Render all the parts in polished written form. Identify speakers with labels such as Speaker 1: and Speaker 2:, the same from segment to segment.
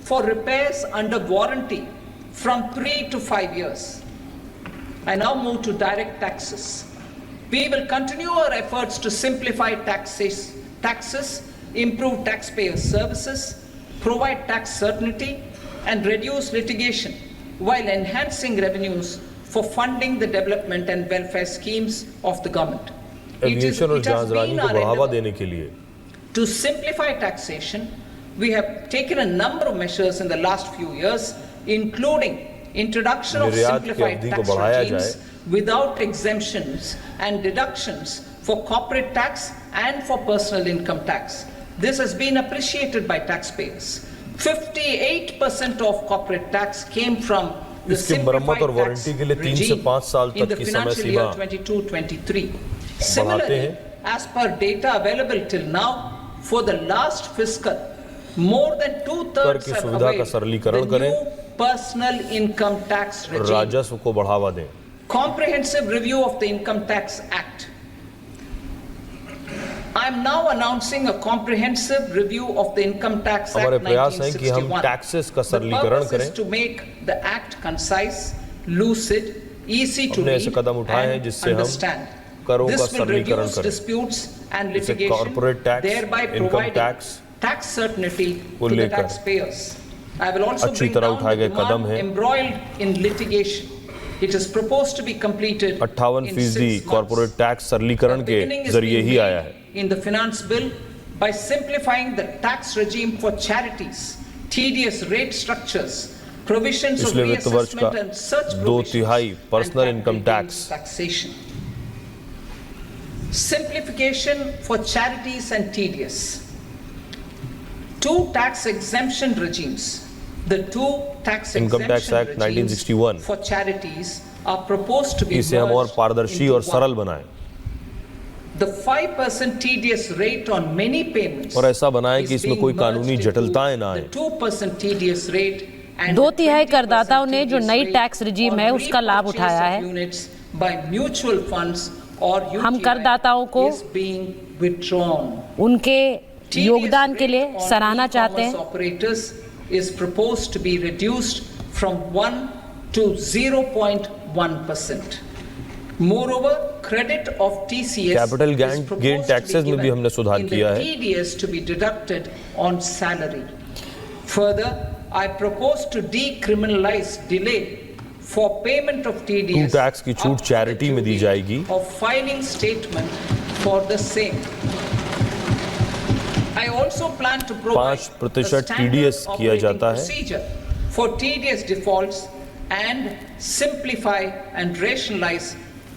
Speaker 1: for repairs under warranty from 3 to 5 years. I now move to direct taxes. We will continue our efforts to simplify taxes, improve taxpayer services, provide tax certainty, and reduce litigation while enhancing revenues for funding the development and welfare schemes of the government.
Speaker 2: Aviation और जहाजरानी को बढ़ावा देने के लिए
Speaker 1: To simplify taxation, we have taken a number of measures in the last few years, including introduction of simplified tax regimes without exemptions and deductions for corporate tax and for personal income tax. This has been appreciated by taxpayers. 58% of corporate tax came from the simplified tax regime in the financial year 22-23. Similarly, as per data available till now, for the last fiscal, more than 2/3 have availed the new personal income tax regime.
Speaker 2: राजस्व को बढ़ावा दें.
Speaker 1: Comprehensive review of the Income Tax Act. I am now announcing a comprehensive review of the Income Tax Act 1961.
Speaker 2: हमारे प्रयास हैं कि हम taxes का सरलीकरण करें.
Speaker 1: The purpose is to make the act concise, lucid, easy to read and understand. This will reduce disputes and litigation, thereby providing tax certainty to the taxpayers. I will also bring down the demand embroiled in litigation. It is proposed to be completed
Speaker 2: 58% corporate tax सरलीकरण के जरिए ही आया है.
Speaker 1: In the finance bill, by simplifying the tax regime for charities, tedious rate structures, provisions of reassessment and such provisions,
Speaker 2: personal income tax
Speaker 1: taxation. Simplification for charities and tedious. 2 tax exemption regimes. The 2 tax
Speaker 2: Income Tax Act 1961
Speaker 1: for charities are proposed to be
Speaker 2: इसे हम और पारदर्शी और सरल बनाएं.
Speaker 1: The 5% tedious rate on many payments
Speaker 2: और ऐसा बनाएं कि इसमें कोई कानूनी जटिलताएं ना आए.
Speaker 1: 2% tedious rate and
Speaker 3: 2/3 करदाताओं ने जो नई टैक्स रिजीम है उसका लाभ उठाया है.
Speaker 1: by mutual funds or
Speaker 3: हम करदाताओं को उनके योगदान के लिए सराहना चाहते हैं.
Speaker 1: is proposed to be reduced from 1 to 0.1%. Moreover, credit of TCS
Speaker 2: capital gain taxes में भी हमने सुधार किया है.
Speaker 1: TDS to be deducted on salary. Further, I propose to decriminalize delay for payment of TDS.
Speaker 2: Tax की छूट charity में दी जाएगी.
Speaker 1: Of filing statement for the same. I also plan to provide
Speaker 2: 5% TDS किया जाता है.
Speaker 1: procedure for TDS defaults and simplify and rationalize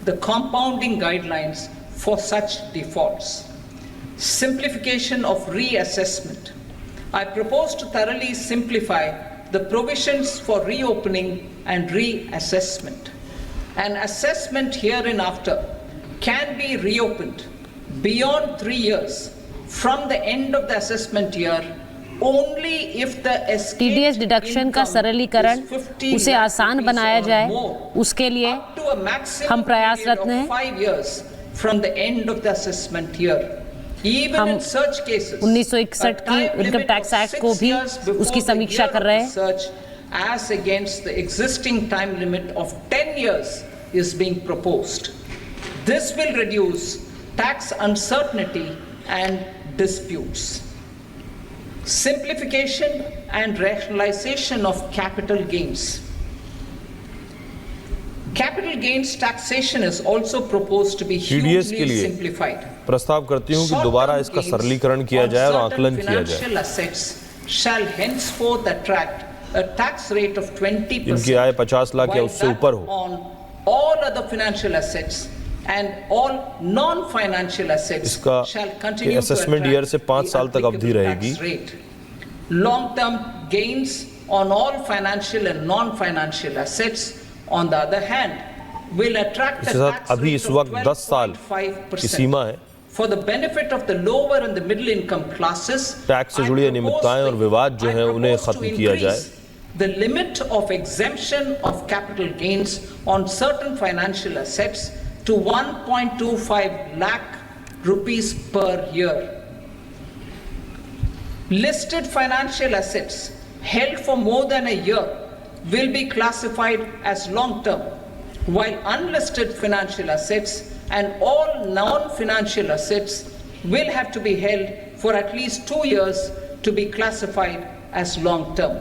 Speaker 1: the compounding guidelines for such defaults. Simplification of reassessment. I propose to thoroughly simplify the provisions for reopening and reassessment. An assessment hereinafter can be reopened beyond 3 years from the end of the assessment year only if the
Speaker 3: TDS deduction का सरलीकरण उसे आसान बनाया जाए, उसके लिए हम प्रयासरत हैं.
Speaker 1: 5 years from the end of the assessment year. Even in such cases,
Speaker 3: 1961 की इनकम टैक्स एक्ट को भी उसकी समीक्षा कर रहे हैं.
Speaker 1: As against the existing time limit of 10 years is being proposed. This will reduce tax uncertainty and disputes. Simplification and rationalization of capital gains. Capital gains taxation is also proposed to be hugely simplified.
Speaker 2: प्रस्ताव करती हूं कि दोबारा इसका सरलीकरण किया जाए और आकलन किया जाए.
Speaker 1: Financial assets shall henceforth attract a tax rate of 20%.
Speaker 2: इनकी आय 50 लाख या उससे ऊपर हो.
Speaker 1: On all other financial assets and all non-financial assets shall continue to
Speaker 2: assessment year से 5 साल तक अवधि रहेगी.
Speaker 1: Long-term gains on all financial and non-financial assets, on the other hand, will attract a tax
Speaker 2: अभी
Speaker 1: rate
Speaker 2: इस
Speaker 1: of
Speaker 2: वक्त 10 साल की सीमा है.
Speaker 1: For the benefit of the lower and the middle income classes,
Speaker 2: tax से जुड़ी अनियमितताएं और विवाद जो हैं उन्हें खत्म किया जाए.
Speaker 1: The limit of exemption of capital gains on certain financial assets to 1.25 lakh rupees per year. Listed financial assets held for more than a year will be classified as long-term, while unlisted financial assets and all non-financial assets will have to be held for at least 2 years to be classified as long-term.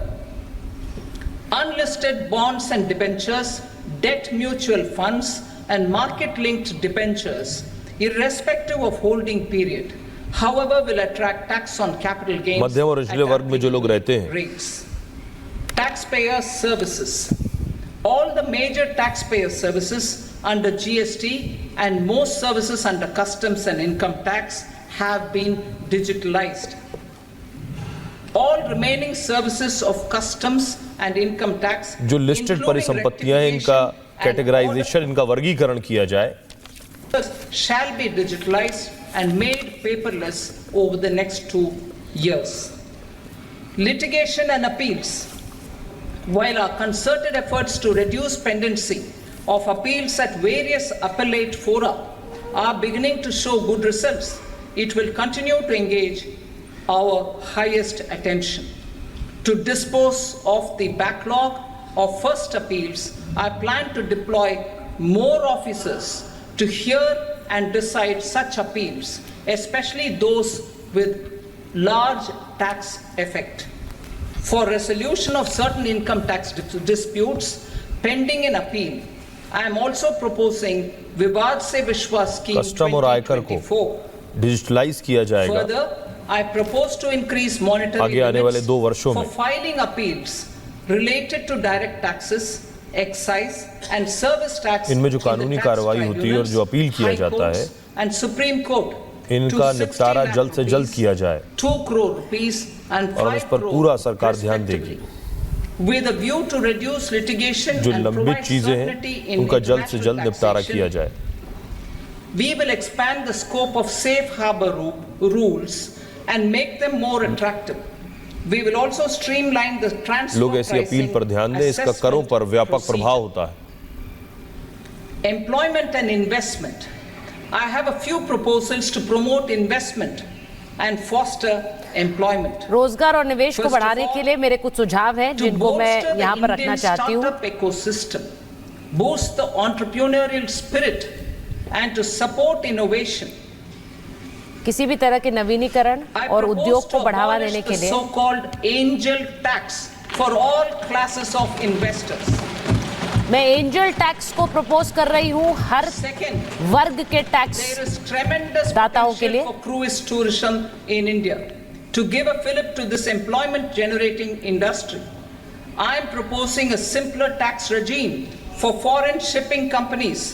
Speaker 1: Unlisted bonds and debentures, debt mutual funds and market-linked debentures, irrespective of holding period, however, will attract tax on capital gains
Speaker 2: मध्यम और निचले वर्ग में जो लोग रहते हैं
Speaker 1: rates. Taxpayer services. All the major taxpayer services under GST and most services under customs and income tax have been digitalized. All remaining services of customs and income tax,
Speaker 2: जो लिस्टेड परिसंपत्तियां हैं इनका कैटेगराइजेशन, इनका वर्गीकरण किया जाए,
Speaker 1: shall be digitalized and made paperless over the next 2 years. Litigation and appeals. While our concerted efforts to reduce pendency of appeals at various appellate fora are beginning to show good results, it will continue to engage our highest attention. To dispose of the backlog of first appeals, I plan to deploy more officers to hear and decide such appeals, especially those with large tax effect. For resolution of certain income tax disputes pending in appeal, I am also proposing Vivad Se Vishwas scheme
Speaker 2: custom और आयकर को
Speaker 1: 2024.
Speaker 2: Digitalise किया जाएगा।
Speaker 1: Further, I propose to increase monetary
Speaker 2: आगे आने वाले 2 वर्षों
Speaker 1: for
Speaker 2: में
Speaker 1: filing appeals related to direct taxes, excise and service tax
Speaker 2: इनमें जो
Speaker 1: in the
Speaker 2: कानूनी
Speaker 1: tax
Speaker 2: कार्रवाई होती है और जो अपील किया
Speaker 1: high
Speaker 2: जाता है,
Speaker 1: courts and Supreme Court
Speaker 2: इनका
Speaker 1: to
Speaker 2: निपटारा
Speaker 1: 60
Speaker 2: जल्द से जल्द
Speaker 1: lakh
Speaker 2: किया जाए
Speaker 1: 2 crore rupees and
Speaker 2: और
Speaker 1: 5
Speaker 2: उस पर
Speaker 1: crore
Speaker 2: पूरा सरकार ध्यान देगी।
Speaker 1: respectively, with a view to reduce litigation
Speaker 2: जो
Speaker 1: and
Speaker 2: लंबित
Speaker 1: provide
Speaker 2: चीजें
Speaker 1: certainty
Speaker 2: हैं
Speaker 1: in
Speaker 2: उनका जल्द से
Speaker 1: international
Speaker 2: जल्द निपटारा
Speaker 1: taxation.
Speaker 2: किया जाए।
Speaker 1: We will expand the scope of safe harbor rules and make them more attractive. We will also streamline the transfer
Speaker 2: लोग ऐसी अपील पर ध्यान दें, इसका करों पर व्यापक प्रभाव होता है।
Speaker 1: Employment and investment. I have a few proposals to promote investment and foster employment.
Speaker 3: रोजगार और निवेश को
Speaker 1: First of
Speaker 3: बढ़ाने
Speaker 1: all,
Speaker 3: के लिए मेरे कुछ सुझाव हैं
Speaker 1: To
Speaker 3: जिनको मैं
Speaker 1: bolster
Speaker 3: यहाँ
Speaker 1: the
Speaker 3: पर रखना
Speaker 1: Indian
Speaker 3: चाहती हूँ।
Speaker 1: startup ecosystem, boost the entrepreneurial spirit and to support innovation.
Speaker 3: किसी भी तरह के नवीनीकरण
Speaker 1: I
Speaker 3: और
Speaker 1: propose
Speaker 3: उद्योग
Speaker 1: to
Speaker 3: को बढ़ावा
Speaker 1: abolish
Speaker 3: देने
Speaker 1: the
Speaker 3: के लिए
Speaker 1: so-called angel tax for all classes of investors.
Speaker 3: मैं एंजल टैक्स को प्रपोज कर रही हूँ हर
Speaker 1: Second,
Speaker 3: वर्ग के टैक्स
Speaker 1: there is tremendous
Speaker 3: दाताओं के
Speaker 1: potential
Speaker 3: लिए।
Speaker 1: for cruise tourism in India. To give a fillip to this employment generating industry, I am proposing a simpler tax regime for foreign shipping companies